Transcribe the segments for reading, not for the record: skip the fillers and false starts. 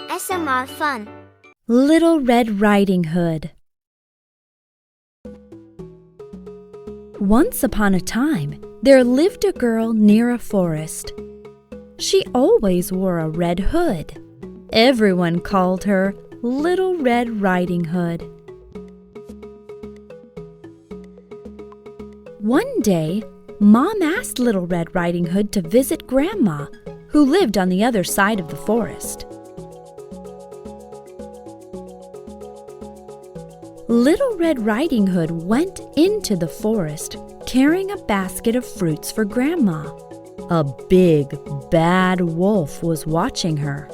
SMR fun. Little Red Riding Hood. Once upon a time, there lived a girl near a forest. She always wore a red hood. Everyone called her Little Red Riding Hood. One day, Mom asked Little Red Riding Hood to visit Grandma, who lived on the other side of the forest. Little Red Riding Hood went into the forest carrying a basket of fruits for Grandma. A big, bad wolf was watching her.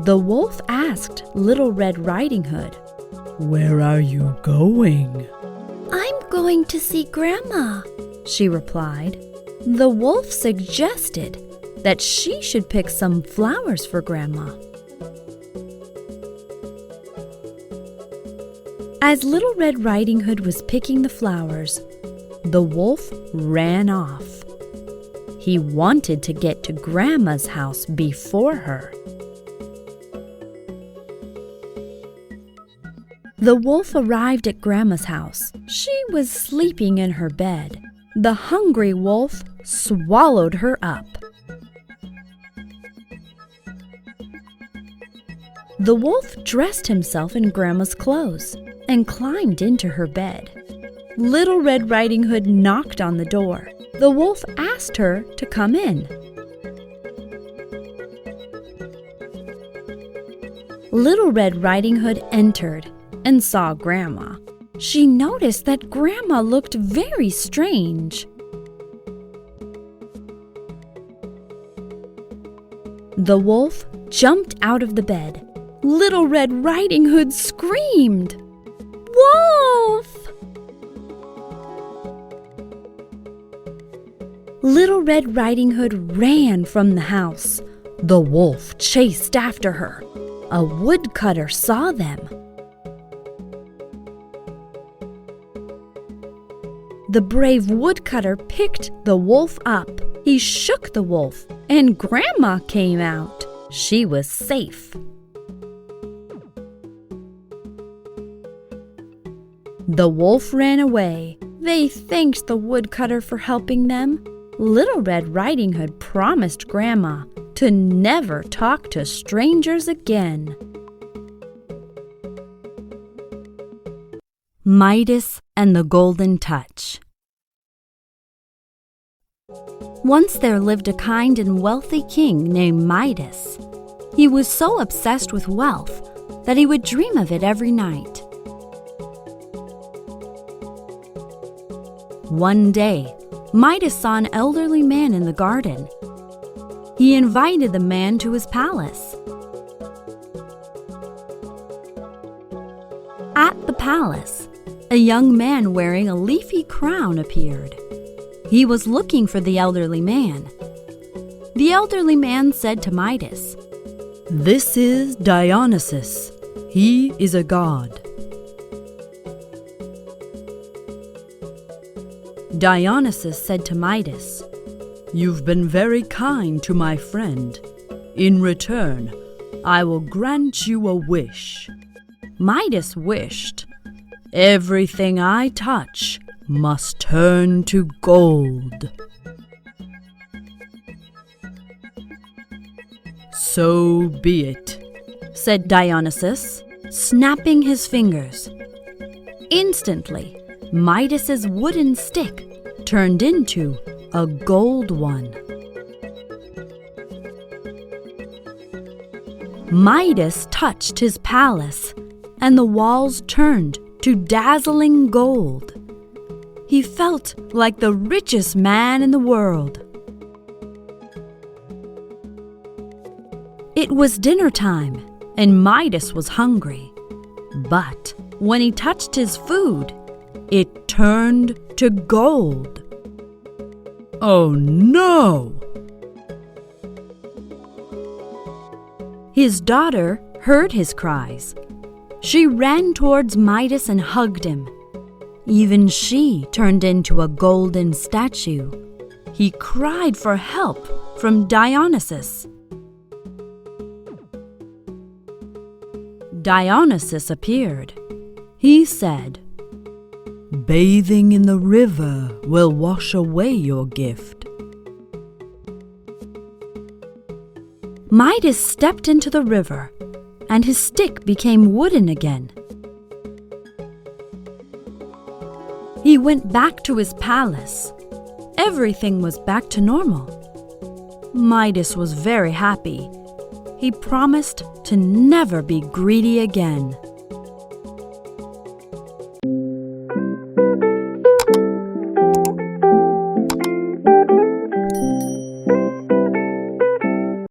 The wolf asked Little Red Riding Hood, "Where are you going?" "I'm going to see Grandma," she replied. The wolf suggested that she should pick some flowers for Grandma. As Little Red Riding Hood was picking the flowers, the wolf ran off. He wanted to get to Grandma's house before her. The wolf arrived at Grandma's house. She was sleeping in her bed. The hungry wolf swallowed her up. The wolf dressed himself in Grandma's clothes and climbed into her bed. Little Red Riding Hood knocked on the door. The wolf asked her to come in. Little Red Riding Hood entered and saw Grandma. She noticed that Grandma looked very strange. The wolf jumped out of the bed. Little Red Riding Hood screamed, "Wolf!" Little Red Riding Hood ran from the house. The wolf chased after her. A woodcutter saw them. The brave woodcutter picked the wolf up. He shook the wolf, and Grandma came out. She was safe. The wolf ran away. They thanked the woodcutter for helping them. Little Red Riding Hood promised Grandma to never talk to strangers again. Midas and the Golden Touch. Once there lived a kind and wealthy king named Midas. He was so obsessed with wealth that he would dream of it every night. One day, Midas saw an elderly man in the garden. He invited the man to his palace. At the palace, a young man wearing a leafy crown appeared. He was looking for the elderly man. The elderly man said to Midas, "This is Dionysus. He is a god." Dionysus said to Midas, "You've been very kind to my friend. In return, I will grant you a wish." Midas wished, "Everything I touch must turn to gold." "So be it," said Dionysus, snapping his fingers. Instantly, Midas's wooden stick turned into a gold one. Midas touched his palace, and the walls turned to dazzling gold. He felt like the richest man in the world. It was dinner time, and Midas was hungry. But when he touched his food, it turned to gold. "Oh no!" His daughter heard his cries. She ran towards Midas and hugged him. Even she turned into a golden statue. he cried for help from Dionysus. Dionysus appeared. He said, "Bathing in the river will wash away your gift." Midas stepped into the river, and his stick became wooden again. He went back to his palace. Everything was back to normal. Midas was very happy. He promised to never be greedy again.